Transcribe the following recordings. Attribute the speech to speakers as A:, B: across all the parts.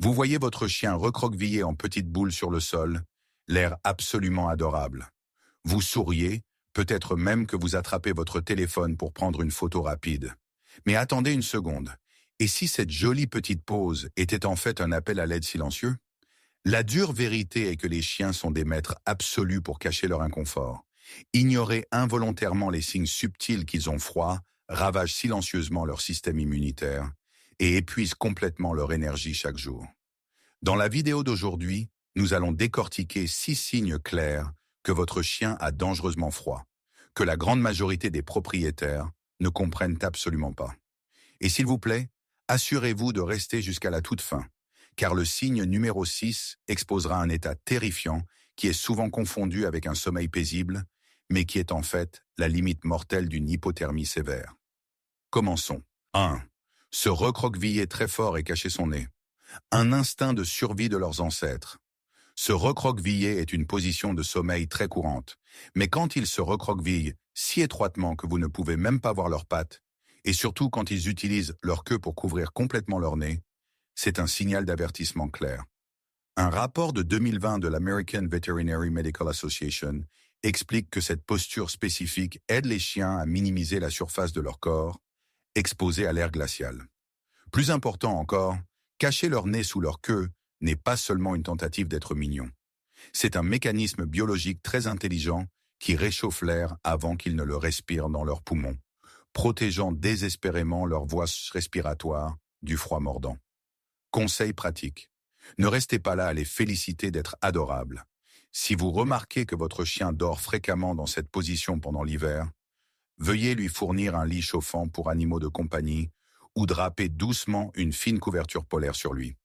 A: Vous voyez votre chien recroquevillé en petites boules sur le sol, l'air absolument adorable. Vous souriez, peut-être même que vous attrapez votre téléphone pour prendre une photo rapide. Mais attendez une seconde. Et si cette jolie petite pause était en fait un appel à l'aide silencieux? La dure vérité est que les chiens sont des maîtres absolus pour cacher leur inconfort. Ignorer involontairement les signes subtils qu'ils ont froid ravage silencieusement leur système immunitaire et épuise complètement leur énergie chaque jour. Dans la vidéo d'aujourd'hui, nous allons décortiquer 6 signes clairs que votre chien a dangereusement froid, que la grande majorité des propriétaires ne comprennent absolument pas. Et s'il vous plaît, assurez-vous de rester jusqu'à la toute fin, car le signe numéro 6 exposera un état terrifiant qui est souvent confondu avec un sommeil paisible, mais qui est en fait la limite mortelle d'une hypothermie sévère. Commençons. 1. Se recroqueviller très fort et cacher son nez. Un instinct de survie de leurs ancêtres. Se recroqueviller est une position de sommeil très courante, mais quand ils se recroquevillent si étroitement que vous ne pouvez même pas voir leurs pattes, et surtout quand ils utilisent leur queue pour couvrir complètement leur nez, c'est un signal d'avertissement clair. Un rapport de 2020 de l'American Veterinary Medical Association explique que cette posture spécifique aide les chiens à minimiser la surface de leur corps, exposé à l'air glacial. Plus important encore, cacher leur nez sous leur queue n'est pas seulement une tentative d'être mignon. C'est un mécanisme biologique très intelligent qui réchauffe l'air avant qu'ils ne le respirent dans leurs poumons, protégeant désespérément leur voie respiratoire du froid mordant. Conseil pratique. Ne restez pas là à les féliciter d'être adorables. Si vous remarquez que votre chien dort fréquemment dans cette position pendant l'hiver, veuillez lui fournir un lit chauffant pour animaux de compagnie ou draper doucement une fine couverture polaire sur lui.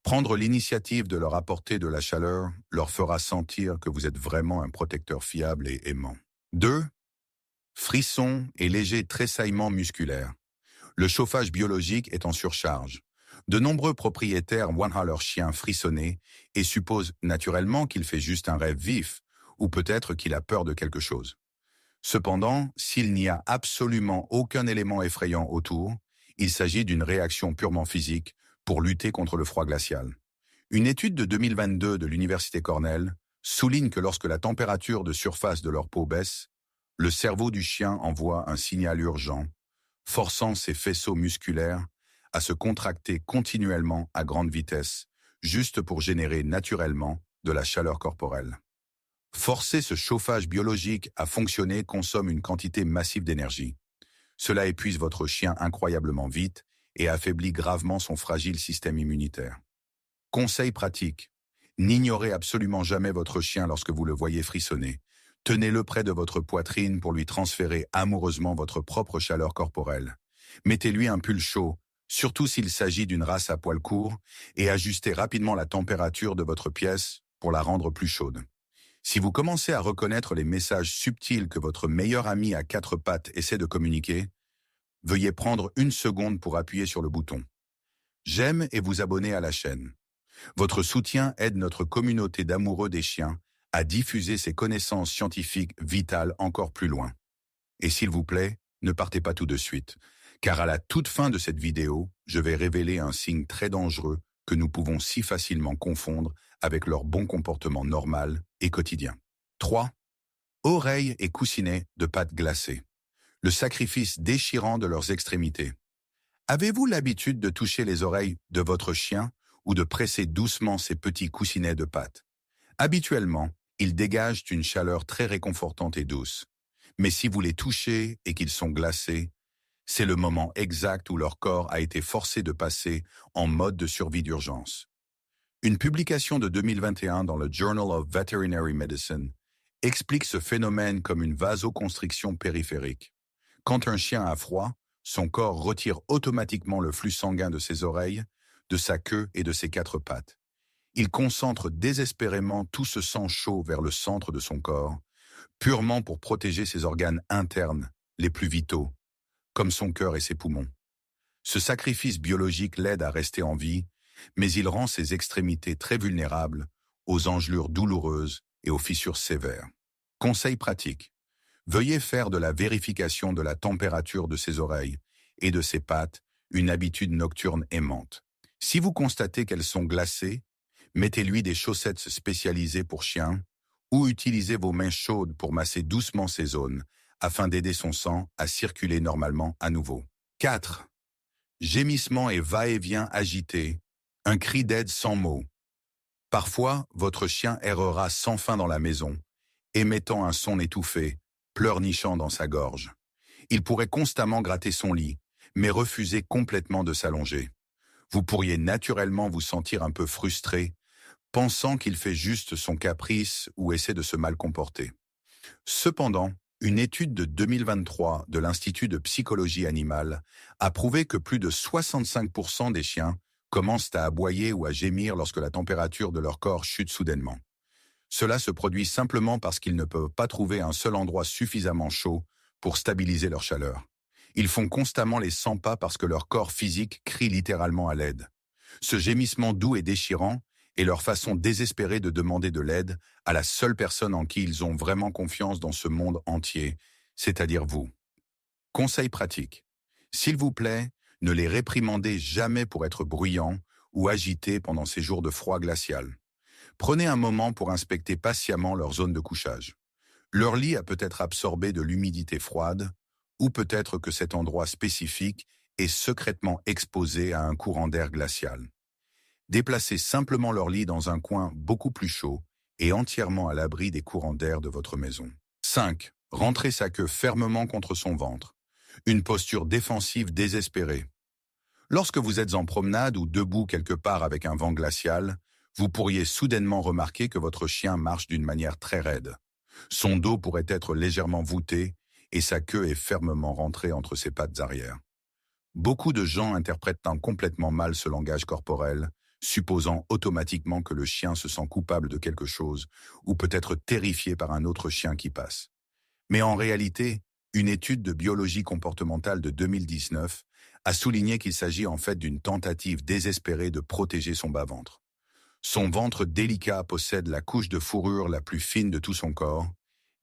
A: Prendre l'initiative de leur apporter de la chaleur leur fera sentir que vous êtes vraiment un protecteur fiable et aimant. 2. Frissons et légers tressaillements musculaires. Le chauffage biologique est en surcharge. De nombreux propriétaires voient leur chien frissonner et supposent naturellement qu'il fait juste un rêve vif, ou peut-être qu'il a peur de quelque chose. Cependant, s'il n'y a absolument aucun élément effrayant autour, il s'agit d'une réaction purement physique pour lutter contre le froid glacial. Une étude de 2022 de l'Université Cornell souligne que lorsque la température de surface de leur peau baisse, le cerveau du chien envoie un signal urgent, forçant ses faisceaux musculaires à se contracter continuellement à grande vitesse, juste pour générer naturellement de la chaleur corporelle. Forcer ce chauffage biologique à fonctionner consomme une quantité massive d'énergie. Cela épuise votre chien incroyablement vite et affaiblit gravement son fragile système immunitaire. Conseil pratique. N'ignorez absolument jamais votre chien lorsque vous le voyez frissonner. Tenez-le près de votre poitrine pour lui transférer amoureusement votre propre chaleur corporelle. Mettez-lui un pull chaud, surtout s'il s'agit d'une race à poils courts, et ajustez rapidement la température de votre pièce pour la rendre plus chaude. Si vous commencez à reconnaître les messages subtils que votre meilleur ami à 4 pattes essaie de communiquer, veuillez prendre une seconde pour appuyer sur le bouton. J'aime et vous abonner à la chaîne. Votre soutien aide notre communauté d'amoureux des chiens à diffuser ces connaissances scientifiques vitales encore plus loin. Et s'il vous plaît, ne partez pas tout de suite, car à la toute fin de cette vidéo, je vais révéler un signe très dangereux que nous pouvons si facilement confondre avec leur bon comportement normal et quotidien. 3. Oreilles et coussinets de pâte glacée. Le sacrifice déchirant de leurs extrémités. Avez-vous l'habitude de toucher les oreilles de votre chien ou de presser doucement ces petits coussinets de pâte? Habituellement, ils dégagent une chaleur très réconfortante et douce. Mais si vous les touchez et qu'ils sont glacés, c'est le moment exact où leur corps a été forcé de passer en mode de survie d'urgence. Une publication de 2021 dans le Journal of Veterinary Medicine explique ce phénomène comme une vasoconstriction périphérique. Quand un chien a froid, son corps retire automatiquement le flux sanguin de ses oreilles, de sa queue et de ses 4 pattes. Il concentre désespérément tout ce sang chaud vers le centre de son corps, purement pour protéger ses organes internes, les plus vitaux, comme son cœur et ses poumons. Ce sacrifice biologique l'aide à rester en vie, mais il rend ses extrémités très vulnérables aux engelures douloureuses et aux fissures sévères. Conseil pratique. Veuillez faire de la vérification de la température de ses oreilles et de ses pattes une habitude nocturne aimante. Si vous constatez qu'elles sont glacées, mettez-lui des chaussettes spécialisées pour chien ou utilisez vos mains chaudes pour masser doucement ces zones afin d'aider son sang à circuler normalement à nouveau. 4. Gémissements et va-et-vient agités, un cri d'aide sans mots. Parfois, votre chien errera sans fin dans la maison, émettant un son étouffé, pleurnichant dans sa gorge. Il pourrait constamment gratter son lit, mais refuser complètement de s'allonger. Vous pourriez naturellement vous sentir un peu frustré, pensant qu'il fait juste son caprice ou essaie de se mal comporter. Cependant, une étude de 2023 de l'Institut de psychologie animale a prouvé que plus de 65% des chiens commencent à aboyer ou à gémir lorsque la température de leur corps chute soudainement. Cela se produit simplement parce qu'ils ne peuvent pas trouver un seul endroit suffisamment chaud pour stabiliser leur chaleur. Ils font constamment les 100 pas parce que leur corps physique crie littéralement à l'aide. Ce gémissement doux et déchirant est leur façon désespérée de demander de l'aide à la seule personne en qui ils ont vraiment confiance dans ce monde entier, c'est-à-dire vous. Conseil pratique. S'il vous plaît, ne les réprimandez jamais pour être bruyants ou agités pendant ces jours de froid glacial. Prenez un moment pour inspecter patiemment leur zone de couchage. Leur lit a peut-être absorbé de l'humidité froide, ou peut-être que cet endroit spécifique est secrètement exposé à un courant d'air glacial. Déplacez simplement leur lit dans un coin beaucoup plus chaud et entièrement à l'abri des courants d'air de votre maison. 5. Rentrez sa queue fermement contre son ventre. Une posture défensive désespérée. Lorsque vous êtes en promenade ou debout quelque part avec un vent glacial, vous pourriez soudainement remarquer que votre chien marche d'une manière très raide. Son dos pourrait être légèrement voûté et sa queue est fermement rentrée entre ses pattes arrière. Beaucoup de gens interprètent complètement mal ce langage corporel, supposant automatiquement que le chien se sent coupable de quelque chose ou peut être terrifié par un autre chien qui passe. Mais en réalité, une étude de biologie comportementale de 2019 a souligné qu'il s'agit en fait d'une tentative désespérée de protéger son bas-ventre. Son ventre délicat possède la couche de fourrure la plus fine de tout son corps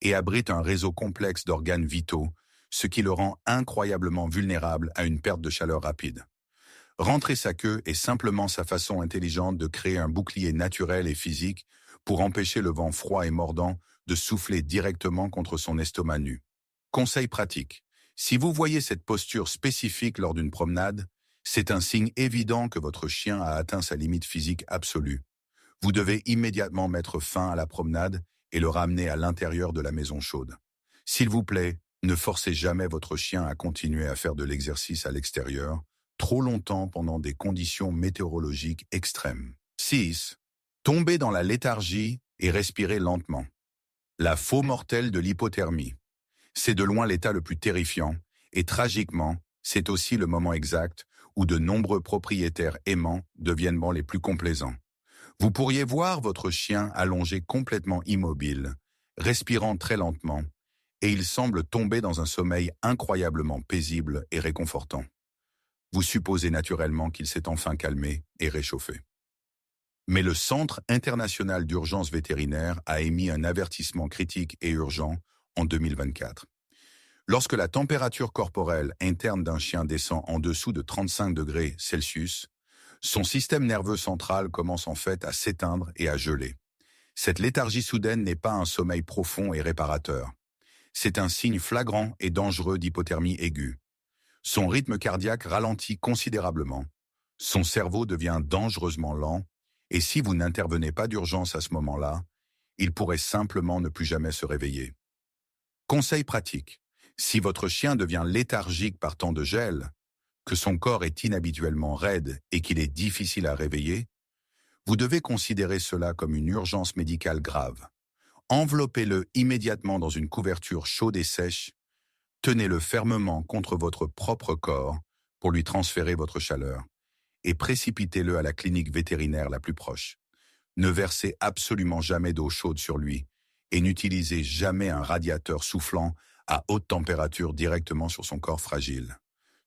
A: et abrite un réseau complexe d'organes vitaux, ce qui le rend incroyablement vulnérable à une perte de chaleur rapide. Rentrer sa queue est simplement sa façon intelligente de créer un bouclier naturel et physique pour empêcher le vent froid et mordant de souffler directement contre son estomac nu. Conseil pratique. Si vous voyez cette posture spécifique lors d'une promenade, c'est un signe évident que votre chien a atteint sa limite physique absolue. Vous devez immédiatement mettre fin à la promenade et le ramener à l'intérieur de la maison chaude. S'il vous plaît, ne forcez jamais votre chien à continuer à faire de l'exercice à l'extérieur, trop longtemps pendant des conditions météorologiques extrêmes. 6. Tombez dans la léthargie et respirez lentement. La faux mortelle de l'hypothermie. C'est de loin l'état le plus terrifiant, et tragiquement, c'est aussi le moment exact où de nombreux propriétaires aimants deviennent les plus complaisants. Vous pourriez voir votre chien allongé complètement immobile, respirant très lentement, et il semble tomber dans un sommeil incroyablement paisible et réconfortant. Vous supposez naturellement qu'il s'est enfin calmé et réchauffé. Mais le Centre international d'urgence vétérinaire a émis un avertissement critique et urgent en 2024. Lorsque la température corporelle interne d'un chien descend en dessous de 35 degrés Celsius, son système nerveux central commence en fait à s'éteindre et à geler. Cette léthargie soudaine n'est pas un sommeil profond et réparateur. C'est un signe flagrant et dangereux d'hypothermie aiguë. Son rythme cardiaque ralentit considérablement. Son cerveau devient dangereusement lent, et si vous n'intervenez pas d'urgence à ce moment-là, il pourrait simplement ne plus jamais se réveiller. Conseil pratique. Si votre chien devient léthargique par temps de gel, que son corps est inhabituellement raide et qu'il est difficile à réveiller, vous devez considérer cela comme une urgence médicale grave. Enveloppez-le immédiatement dans une couverture chaude et sèche, tenez-le fermement contre votre propre corps pour lui transférer votre chaleur et précipitez-le à la clinique vétérinaire la plus proche. Ne versez absolument jamais d'eau chaude sur lui et n'utilisez jamais un radiateur soufflant à haute température directement sur son corps fragile.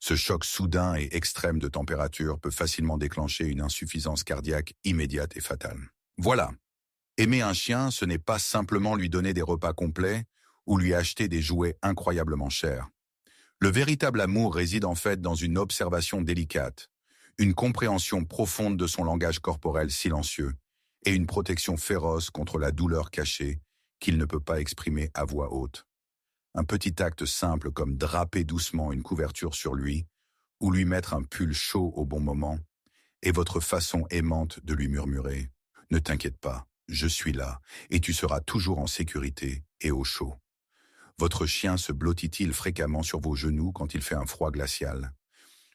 A: Ce choc soudain et extrême de température peut facilement déclencher une insuffisance cardiaque immédiate et fatale. Voilà. Aimer un chien, ce n'est pas simplement lui donner des repas complets ou lui acheter des jouets incroyablement chers. Le véritable amour réside en fait dans une observation délicate, une compréhension profonde de son langage corporel silencieux et une protection féroce contre la douleur cachée qu'il ne peut pas exprimer à voix haute. Un petit acte simple comme draper doucement une couverture sur lui ou lui mettre un pull chaud au bon moment est votre façon aimante de lui murmurer « Ne t'inquiète pas, je suis là et tu seras toujours en sécurité et au chaud ». Votre chien se blottit-il fréquemment sur vos genoux quand il fait un froid glacial?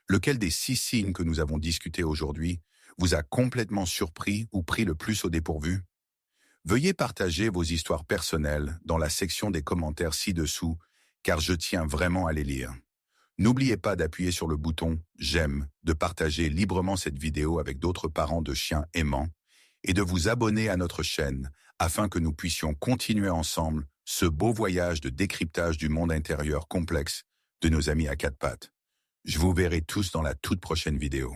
A: Lequel des 6 signes que nous avons discutés aujourd'hui vous a complètement surpris ou pris le plus au dépourvu? Veuillez partager vos histoires personnelles dans la section des commentaires ci-dessous, car je tiens vraiment à les lire. N'oubliez pas d'appuyer sur le bouton « J'aime », de partager librement cette vidéo avec d'autres parents de chiens aimants et de vous abonner à notre chaîne afin que nous puissions continuer ensemble ce beau voyage de décryptage du monde intérieur complexe de nos amis à quatre pattes. Je vous verrai tous dans la toute prochaine vidéo.